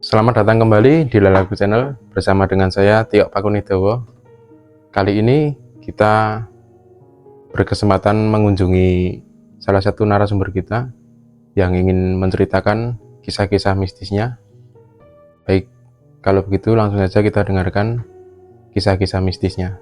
Selamat datang kembali di Lalagu Channel bersama dengan saya Tio Pakunidowo. Kali ini kita berkesempatan mengunjungi salah satu narasumber kita yang ingin menceritakan kisah-kisah mistisnya. Baik, kalau begitu langsung saja kita dengarkan kisah-kisah mistisnya.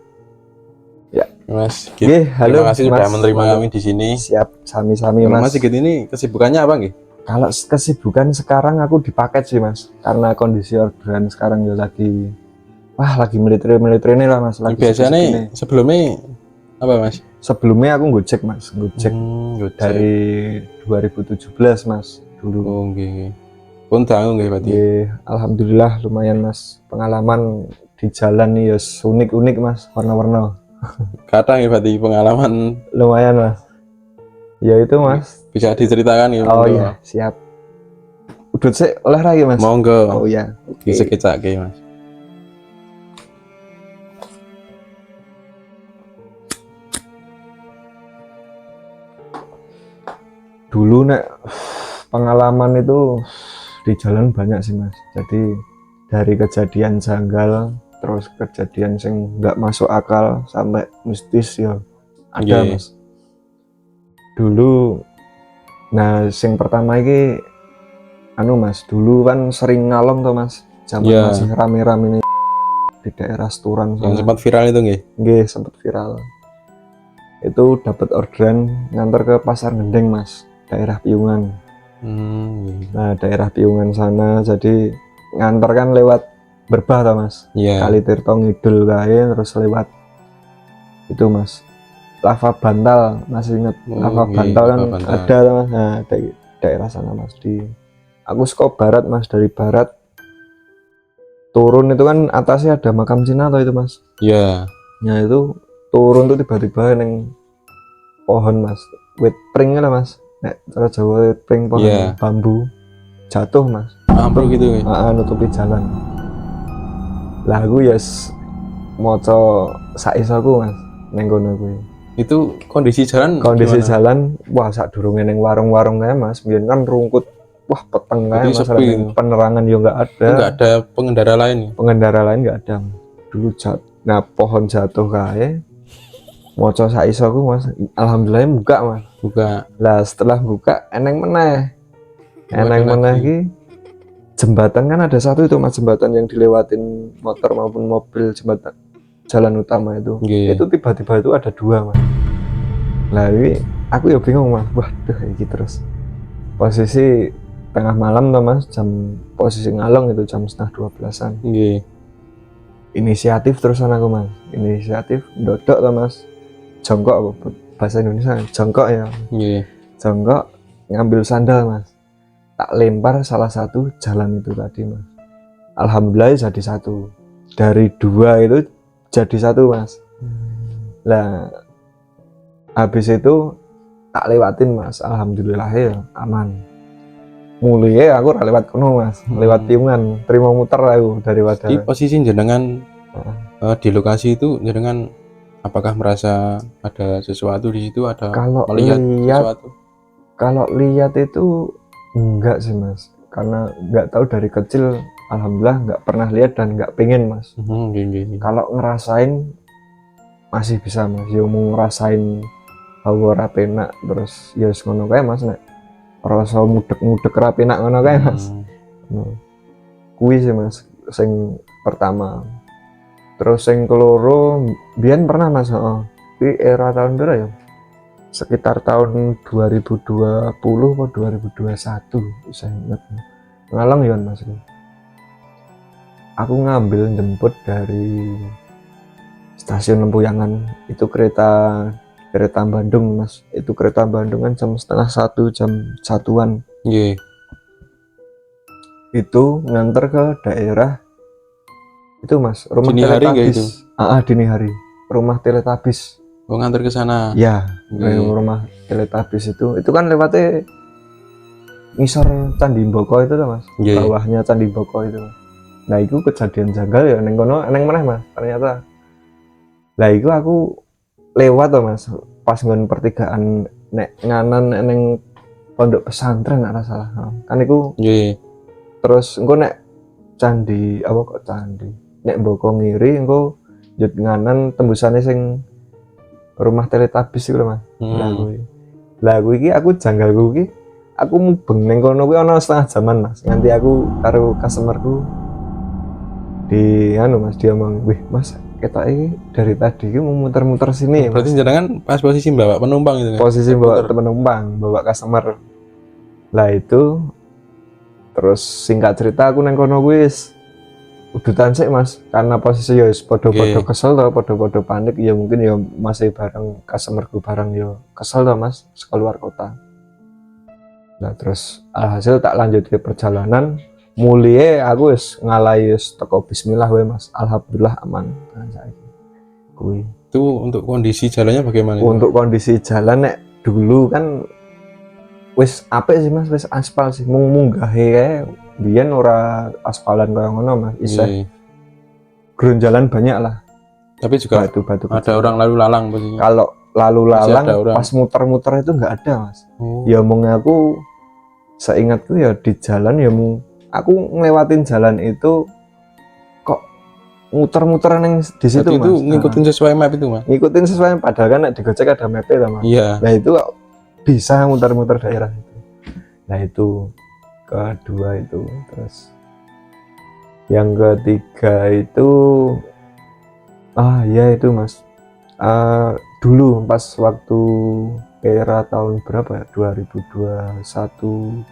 Ya, Mas, halo, terima kasih sudah Mas. menerima kami di sini. Siap, sami-sami Mas. Mas Sigit ini kesibukannya apa nggih? Kalau kesibukan sekarang aku di paket sih Mas, karena kondisi orderan sekarang ya lagi militer ini lah Mas. Lagi Biasanya sebelumnya apa Mas? Sebelumnya aku Gojek Mas, Gojek Gojek. dari 2017 Mas dulu. Oh nggih. Pun dangu nggih berarti. Alhamdulillah lumayan Mas, pengalaman di jalan nih ya unik-unik Mas, warna-warna. Kadang ya berarti pengalaman lumayan Mas. Ya itu Mas. Bisa diceritakan ya? Oh iya, siap. Udut sih olahraga Mas. Monggo. Oh iya. Okay. Bisa kecake Mas. Dulu nek pengalaman itu di jalan banyak sih Mas. Jadi dari kejadian janggal terus kejadian sing nggak masuk akal sampai mistis ya ada Mas. Dulu nah sing pertama ini Mas, dulu kan sering ngalong tuh Mas, zaman masih rame-rame di daerah Sturan yang sempat viral itu nggih sempat viral. Itu dapat orderan ngantar ke Pasar Gendeng Mas, daerah Piungan. Nah daerah Piungan sana jadi ngantar kan lewat Berbah tuh Mas, Kali Tirto Ngidul kae terus lewat itu Mas, Lava Bantal, masih inget Lava Bantal kan ada Mas. Nah daerah sana Mas, aku suka barat Mas, dari barat turun itu kan atasnya ada makam Cina atau itu Mas. Nah itu turun tuh tiba-tiba neng pohon Mas, wit pring lah Mas, nek cara Jawa wit pring pohon bambu jatuh Mas, ambruk gitu nutupi jalan. Lah aku moco saisaku Mas neng kono kuwi. Itu kondisi jalan wah sak durunge neng warung-warung kae Mas, biyen kan rungkut, wah peteng kae Mas, penerangan yo enggak ada. Enggak ada pengendara lain enggak ada dulu nah pohon jatuh kae moco saisaku Mas, alhamdulillah buka Mas. Lah setelah buka eneng meneh iki jembatan kan ada satu itu Mas, jembatan yang dilewatin motor maupun mobil, jembatan jalan utama itu. Itu tiba-tiba itu ada dua Mas. Lah ini aku ya bingung Mas, waduh iki terus posisi tengah malam tuh Mas, posisi ngalong itu jam 11:30-an. Inisiatif terusan aku Mas, dodok tuh Mas, jongkok bahasa Indonesia, jongkok ya. Jongkok ngambil sandal Mas, tak lempar salah satu jalan itu tadi Mas. Alhamdulillah jadi satu, dari dua itu jadi satu Mas. Lah habis itu tak lewatin Mas, alhamdulillah ya aman. Mulai aku lewat kono Mas, lewat Piungan, terima muter aku dari wadah. Di posisi jenengan di lokasi itu jenengan apakah merasa ada sesuatu di situ, ada melihat sesuatu? Kalau lihat itu enggak sih Mas, karena enggak tahu dari kecil, alhamdulillah enggak pernah lihat dan enggak pengen Mas. Kalau ngerasain masih bisa Mas, ya mau ngerasain hawa rapenak terus ya ngono kae Mas, nek rasa mudek rapenak ngono kae Mas. Kuwi sih Mas sing pertama. Terus sing keloro biyen pernah Mas, di era tahun berapa ya? Sekitar tahun 2020 atau 2021 saya ingat. Ngalong ya Mas. Aku ngambil jemput dari stasiun Lempuyangan, itu kereta Bandung Mas. Itu kereta Bandung kan jam 12:30, jam 1-an. Itu nganter ke daerah itu Mas, rumah Teletabis. Dini hari. Rumah Teletabis. Oh, nganter ke sana. Ya, rumah Teletabis itu kan lewatnya ngisor Candi Mboko itu tuh Mas. Bawahnya Candi Mboko itu. Nah, itu kejadian janggal ya neng kono, neng meneh Mas, ternyata. Lah itu aku lewat tuh Mas, pas ngon pertigaan nek nganan neng pondok pesantren nek salah. Kan iku terus engko nek candi apa kok candi nek mboko ngiri engko njut nganan tembusane sing rumah Teletubbies iku lho Mas. Lah kuwi iki aku janggalku iki aku mubeng ning kono kuwi ana setengah jaman Mas. Nganti aku karo customerku di Mas diomong, "Wih, Mas, ketok iki dari tadi iki mau muter-muter sini ya." Berarti Mas. jenengan pas posisi bawa penumpang itu kan? Posisi bawa penumpang, bawa customer. Lah itu terus singkat cerita aku neng kono kuwi wis udutan sik Mas, karena posisi ya wis padha-padha kesel to, padha-padha panik ya mungkin ya masih bareng customerku bareng ya kesel to Mas, keluar kota. Nah terus alhasil tak lanjut ke perjalanan mulie aku wis ngalahi wis teko bismillah wae Mas, alhamdulillah aman tenan saiki. Kuwi. Itu untuk kondisi jalannya bagaimana? Untuk kondisi jalan nek dulu kan wis apik sih Mas, wis aspal sih munggahe kae biyen ora aspalan kaya ngono Mas, isih gerunjalan banyak lah. Tapi juga batu-batu ada kecil. Orang lalu lalang posisinya. Kalau lalu lalang pas muter-muter itu nggak ada Mas. Ya mung aku seingatku ya di jalan ya aku ngelewatin jalan itu kok muter-muter neng di situ Mas. Itu ngikutin sesuai map itu Mas. Ngikutin sesuai padahal kan di Gojek ada map-nya Mas. Iya. Nah itu kok bisa muter-muter daerah itu. Nah itu kedua itu, terus yang ketiga itu ya itu Mas, dulu pas waktu era tahun berapa ya, 2021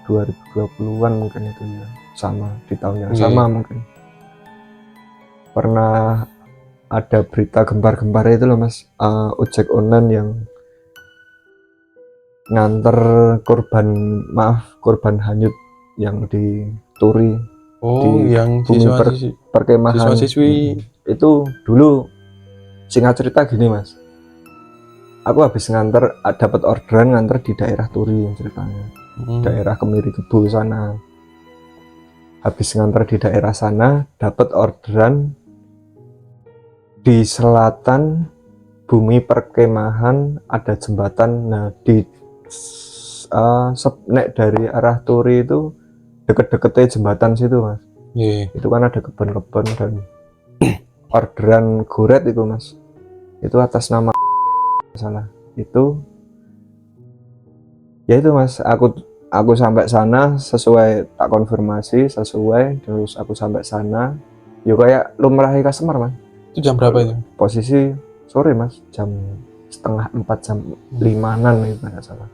2020-an mungkin itu ya, sama di tahun yang sama mungkin pernah ada berita gembar-gembar itu loh Mas, ojek online yang nganter korban hanyut yang di Turi, di yang bumi perkemahan siswa-siswi itu dulu. Singkat cerita gini Mas, aku habis nganter, dapat orderan nganter di daerah Turi yang ceritanya, daerah Kemiri Kebu sana. Habis nganter di daerah sana, dapat orderan di selatan bumi perkemahan ada jembatan. Nah di nek dari arah Turi itu deket-deketnya jembatan situ Mas. Itu kan ada kebun-kebun dan orderan goret itu Mas, itu atas nama salah itu ya itu Mas, aku sampai sana sesuai tak konfirmasi sesuai, terus aku sampai sana yuk kayak lumrahi customer Mas. Itu jam berapa itu? Posisi sore Mas, jam 3:30 jam 5-an itu nggak salah.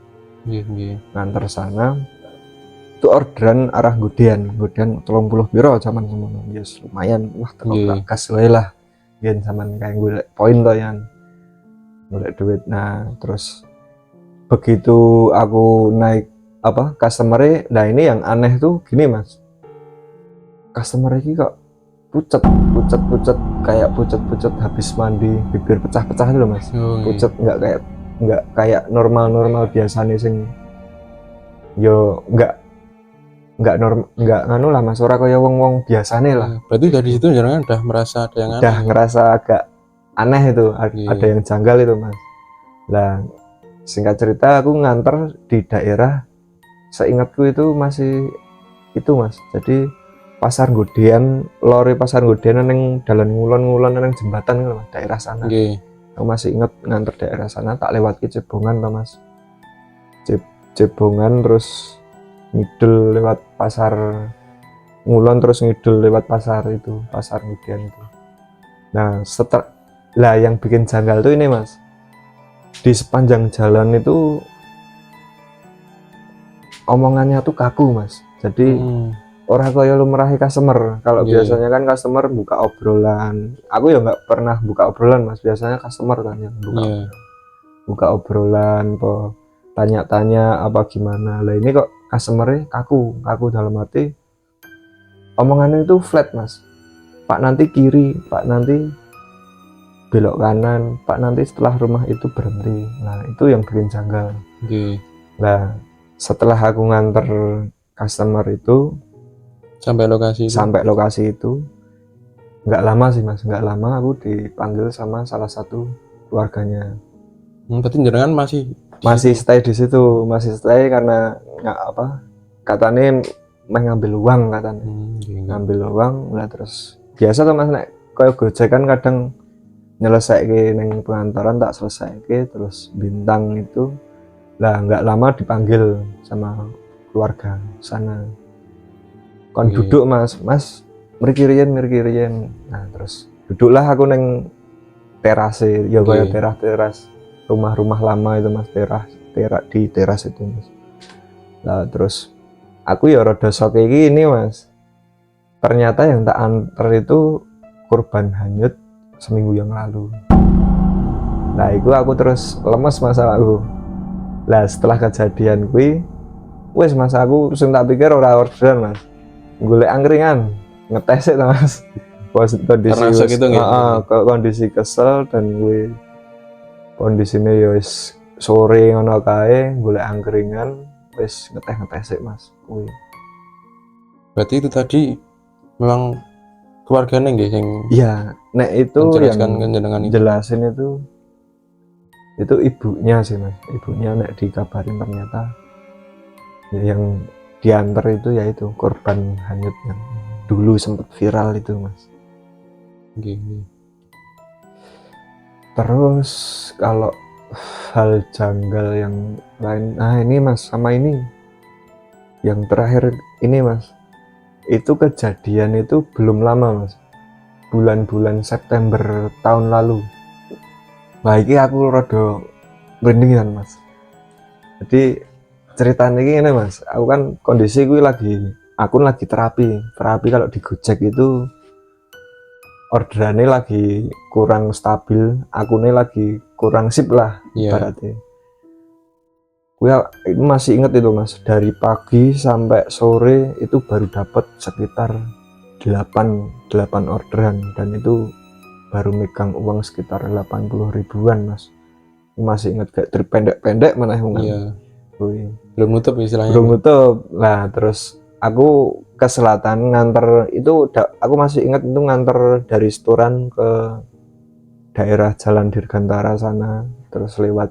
Nganter sana itu orderan arah Gudian 30 biro zaman semono. Yes, lumayan. Wah, terlalu gas wae lah. Yen zaman kayak golek poin to yan. Golek duit. Nah, terus begitu aku naik customer-nya, nah ini yang aneh tuh gini Mas. Customer ini kok pucet kayak pucet habis mandi, bibir pecah-pecah itu loh Mas. Pucet nggak kayak normal biasanya sing yo nggak nganu lah Mas, ora kaya wong biasane lah. Berarti dari situ jangan udah merasa ada yang aneh. Udah ngerasa agak aneh itu, ada yang janggal itu Mas. Lah singkat cerita aku nganter di daerah, seingatku itu masih itu Mas. Jadi Pasar Gudian, lori Pasar Gudian neng dalan ngulon neng jembatan gitu Mas, daerah sana. Aku masih inget nganter daerah sana, tak lewat ke Cebongan Pak Mas. Cebongan terus ngidul lewat pasar ngulon, terus ngidul lewat pasar itu, Pasar Gudian itu. Nah setelah yang bikin janggal tuh ini Mas, di sepanjang jalan itu omongannya tuh kaku Mas. Jadi orang kaya lumrahi customer. Kalau biasanya kan customer buka obrolan, aku ya nggak pernah buka obrolan Mas, biasanya customer kan yang buka obrolan, tanya-tanya apa gimana. Lah ini kok customernya kaku dalam arti omongannya itu flat Mas. Pak nanti kiri, Pak nanti belok kanan, Pak nanti setelah rumah itu berhenti. Nah itu yang bikin janggal. Nah setelah aku nganter customer itu sampai lokasi itu nggak lama sih Mas, nggak lama aku dipanggil sama salah satu keluarganya. Berarti jenengan masih stay di situ, masih stay karena katanya ngambil uang katanya. Ngambil uang lah terus biasa tuh Mas nek koyo Gojek kan kadang nyelesaike ning pengantaran tak selesaike terus bintang itu lah nggak lama dipanggil sama keluarga sana. Kon duduk Mas mriki riyen. Nah terus duduklah aku neng terase ya kayak teras rumah-rumah lama itu Mas, di teras itu Mas. Nah terus aku ya rada shock ini Mas, ternyata yang tak anter itu korban hanyut seminggu yang lalu. Nah itu aku terus lemes Mas aku. Lah setelah kejadian kuwi wis Mas aku sing tak pikir ora orderan Mas, golek angkringan ngetes itu Mas. Kondisi gitu, kondisi kesel dan gue kondisinya ya wis sore ngono kae golek angkringan wis ngetes Mas kuwi. Berarti itu tadi memang keluarganya nggih yang iya nek itu yang itu. Jelasin itu ibunya sih Mas, ibunya nek dikabarin ternyata ya yang diantar itu yaitu korban hanyut yang dulu sempat viral itu Mas. Terus kalau hal janggal yang lain, nah ini Mas sama ini yang terakhir ini Mas, itu kejadian itu belum lama Mas, bulan-bulan September tahun lalu. Nah ini aku rada merinding Mas. Jadi ceritanya ini Mas, aku kan kondisi gue aku lagi terapi kalau di Gojek itu orderannya lagi kurang stabil, akunnya lagi kurang sip lah ibaratnya. Gue masih inget itu Mas, dari pagi sampai sore itu baru dapat sekitar 8 orderan dan itu baru megang uang sekitar 80 ribuan Mas. Masih inget kayak trip pendek-pendek mana yang belum nutup istilahnya. Belum nutup. Nah terus aku ke selatan nganter itu aku masih ingat itu nganter dari Sturan ke daerah Jalan Dirgantara sana terus lewat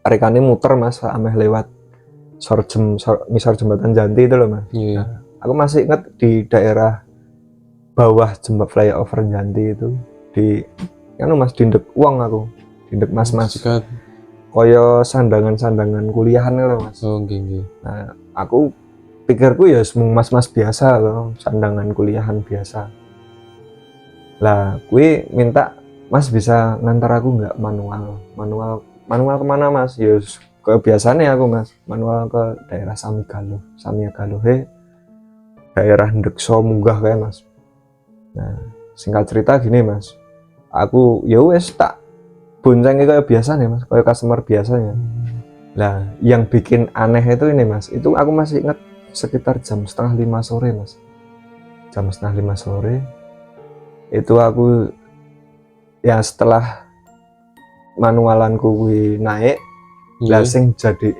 rekane muter Mas ameh lewat ngisor jembatan Janti itu loh Mas. Nah, aku masih ingat di daerah bawah jembatan flyover Janti itu di Mas dindek uang aku dindek mas koyo sandangan kuliahan loh Mas. Nah aku pikirku ya mas-mas biasa loh, sandangan kuliahan biasa. Lah, gue minta Mas bisa ngantar aku nggak manual kemana Mas? Ya kebiasaannya aku Mas, manual ke daerah Samigaloh, daerah Ndekso munggah kayak Mas. Nah, singkat cerita gini Mas, aku ya wes tak boncengnya kayak biasa nih Mas, kayak customer biasanya. Lah, yang bikin aneh itu ini Mas, itu aku masih ingat sekitar jam 4:30 sore Mas. Jam 4:30 sore itu aku ya setelah manualanku gue naik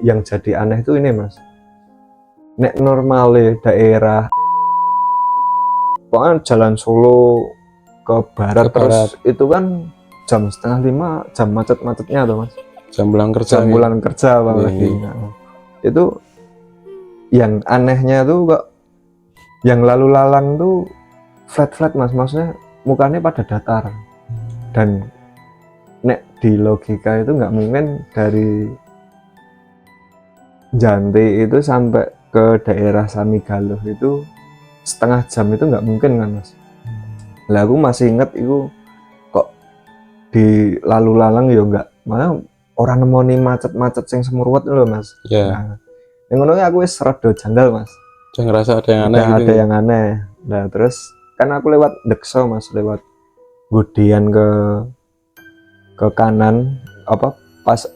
yang jadi aneh itu ini Mas, nek normale daerah pokoknya jalan Solo ke barat terus itu kan jam 4:30 jam macet-macetnya tuh Mas, jam pulang kerja bang lagi. Nah, itu yang anehnya tuh kok yang lalu lalang tuh flat Mas, maksudnya mukanya pada datar dan nek di logika itu nggak mungkin dari Janti itu sampai ke daerah Samigaloh itu setengah jam itu nggak mungkin kan Mas. Lah aku masih inget itu kok di lalu lalang ya nggak mana orang nemoni macet sing semurwet loh Mas. Nah, yang ngono aku wis rada janggal Mas. Jangan ngerasa ada yang aneh gitu. Ada yang aneh. Nah, terus kan aku lewat Dekso Mas, lewat Gudian ke kanan pas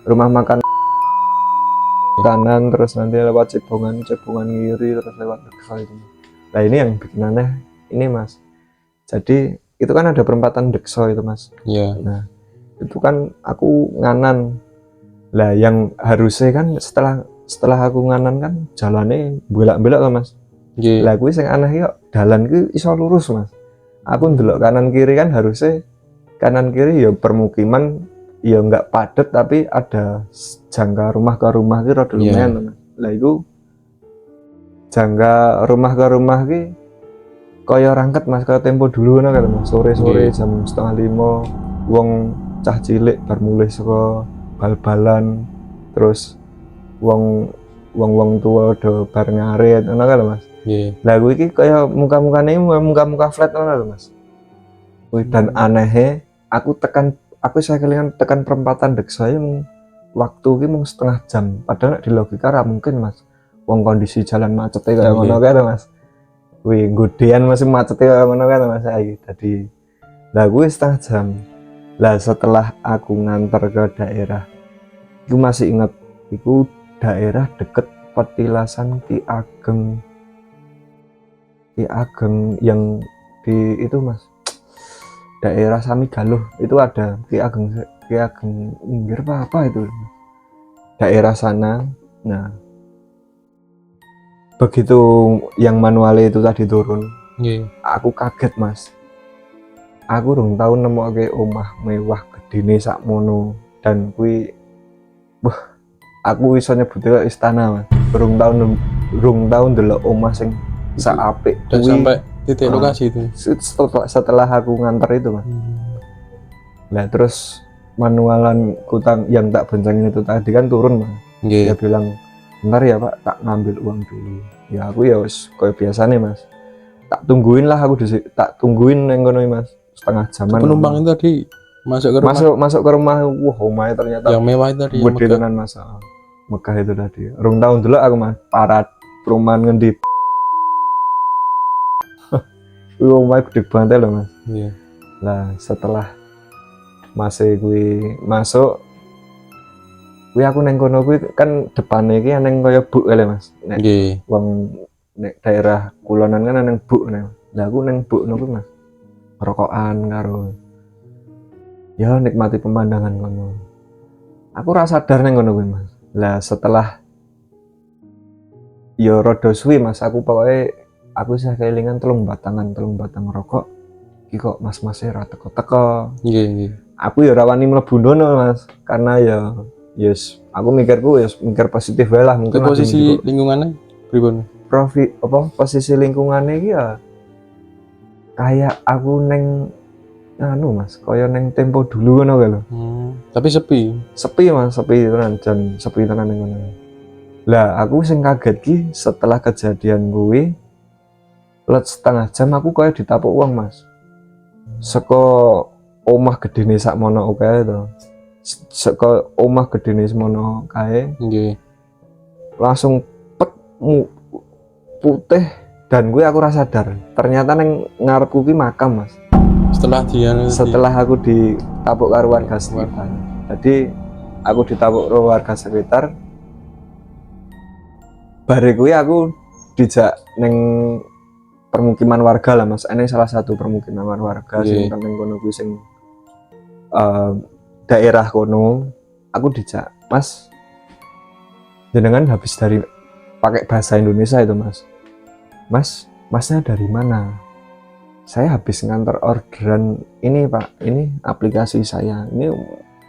rumah makan kanan terus nanti lewat Cebongan kiri terus lewat Dekso itu. Nah, ini yang bikin aneh ini Mas. Jadi itu kan ada perempatan Dekso itu Mas. Nah, itu kan aku nganan. Lah yang harusnya kan setelah aku nganan kan jalannya belak-belak lah Mas. Lah kuwi sing aneh kok dalan ki iso lurus Mas. Aku ndelok kanan kiri kan harusnya kanan kiri ya permukiman ya enggak padat tapi ada jangka rumah ke rumah ki rada lumayan Mas. Lah itu jangka rumah ke rumah ki kaya rangket Mas, kaya tempo dulu ngono kan Mas. Sore-sore jam 4:30 wong cah cilik bar mulih saka bal-balan, terus wong tua do bar ngarit ngono kan Mas. Nggih. Lah kuwi iki kaya muka-mukane muka-muka flat ngono lho Mas. Kuwi dan anehe aku saya kelingan tekan perempatan dek saya waktu ki mung setengah jam. Padahal di logika ra mungkin Mas. Wong kondisi jalan macet kaya ngono kan Mas. Kuwi godean masih macet kaya ngono kan Mas saiki. Dadi lah kuwi setengah jam. Lah setelah aku nganter ke daerah, aku masih inget iku daerah deket petilasan Ki Ageng yang di itu Mas, daerah Samigaluh itu ada Ki Ageng minggir apa itu daerah sana. Nah begitu yang manualnya itu tadi turun, aku kaget Mas. Aku rung tau nemokake omah mewah gedene sakmono dan kuwi aku iso nyebutnya istana Mas. Rung tau ndelok omah sing sak apik dan sampai titik lokasi itu setelah aku nganter itu Mas. Lah terus manualan kutang yang tak boncengin itu tadi kan turun Mas. Dia bilang, "Bentar ya Pak, tak ngambil uang dulu." Ya aku ya wis koyo biasane Mas. Tak tungguin lah aku tak tungguin nang kono Mas. Setengah jaman. Penumpang itu tadi masuk ke rumah. Masuk ke rumah. Wah, omahnya ternyata yang mewah itu tadi. Gede tenan Mas. Megah itu tadi. Rong tahun dulu aku Mas, parat perumahan ngendi. Omahnya gede banget loh Mas. Iya. Lah setelah masih masuk kuwi aku neng kono kuwi kan depane iki neng kaya buk kali Mas. Nek wong nek daerah kulonan kan neng buk nek. Lah aku neng buk niku Mas. Rokokan karo ya nikmati pemandangan kono. Aku ra sadar neng kono kuwi Mas. Lah setelah ya rada suwi Mas, aku pokoknya aku sih kelingan telung batang rokok. Iki kok mas-mase ra teko-teko. Nggih. Aku ya ora wani mlebu ndono Mas, karena ya yes, aku mikir positif wae lah mungkin posisi lingkungannya pripun? Posisi lingkungannya iki ya kayak aku neng Mas, kaya neng tempo dulu ngono lho. Tapi sepi Mas, sepi tenan ning ngono. Lah aku sing kaget ki setelah kejadian kuwi let setengah jam aku kaya ditapuk uang Mas. Saka omah gedene sakmono kae to. Saka omah gedene semono kae. Nggih. Langsung putih dan gue aku rasa sadar ternyata neng ngarepku ki makam Mas. Setelah aku ditapuk karo warga sekitar. Jadi aku ditapuk karo warga sekitar. Bare kuwi aku dijak neng permukiman warga lah Mas. Ini salah satu permukiman warga sing neng kono kuwi sing daerah kono. Aku dijak, "Mas, jenengan habis dari pakai bahasa Indonesia itu Mas, masnya dari mana?" "Saya habis ngantar orderan ini Pak, ini aplikasi saya." Ini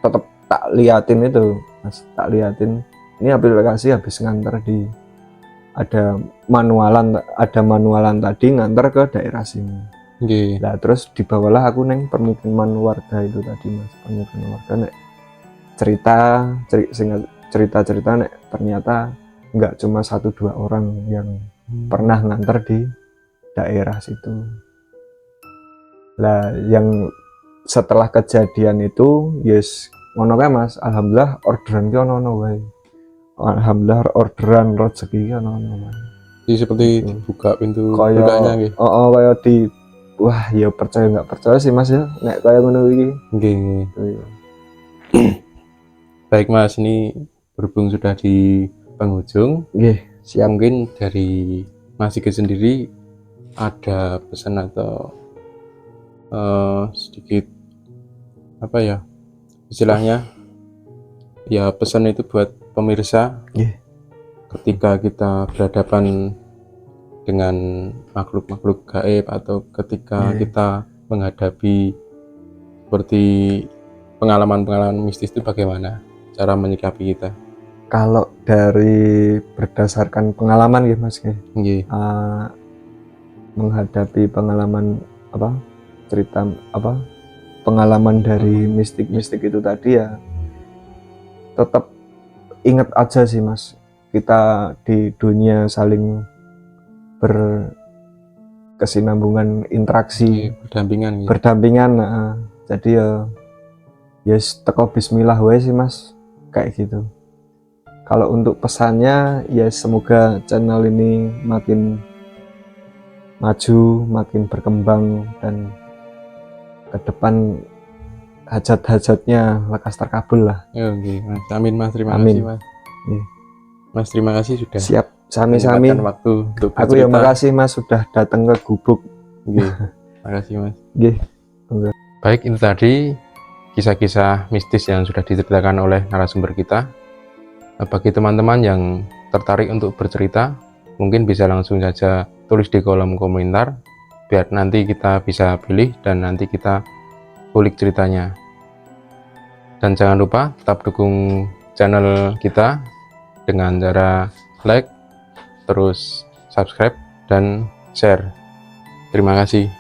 tetap tak liatin itu Mas, tak liatin. Ini aplikasi habis ngantar ada manualan tadi ngantar ke daerah sini. Nah terus dibawalah aku neng permukiman warga itu tadi Mas, permukiman warga nek cerita nek ternyata nggak cuma 1-2 orang yang pernah nganter di daerah situ. Lah yang setelah kejadian itu yes ngono kae Mas, alhamdulillah orderan ki ono wae. Alhamdulillah orderan rezeki ki ono wae. Jadi seperti dibuka pintu berkahnya nggih. Kaya wah ya percaya nggak percaya sih Mas ya nek kaya ngono iki. Nggih. Baik Mas, ini berhubung sudah di penghujung. Nggih, siap. Mungkin dari Mas Sigit sendiri ada pesan atau sedikit apa ya istilahnya ya pesan itu buat pemirsa ketika kita berhadapan dengan makhluk-makhluk gaib atau ketika kita menghadapi seperti pengalaman-pengalaman mistis itu bagaimana cara menyikapi kita? Kalau dari berdasarkan pengalaman ya Mas ya, Nggih. menghadapi pengalaman cerita pengalaman dari mistik-mistik itu tadi ya, tetap ingat aja sih Mas, kita di dunia saling berkesinambungan, interaksi, berdampingan. Jadi ya yes, teko bismillah wae sih Mas, kayak gitu. Kalau untuk pesannya ya semoga channel ini makin maju, makin berkembang, dan ke depan hajat-hajatnya lekas terkabul lah. Oke, Mas. Amin Mas, terima Amin. kasih Mas. Iya. Mas, terima kasih sudah Siap, sami-sami. menyempatkan waktu untuk Aku ya makasih Mas sudah datang ke Gubuk. Nggih. Makasih Mas. Nggih. Baik, itu tadi kisah-kisah mistis yang sudah diceritakan oleh narasumber kita. Bagi teman-teman yang tertarik untuk bercerita, mungkin bisa langsung saja tulis di kolom komentar, biar nanti kita bisa pilih dan nanti kita kulik ceritanya. Dan jangan lupa tetap dukung channel kita dengan cara like, terus subscribe dan share. Terima kasih.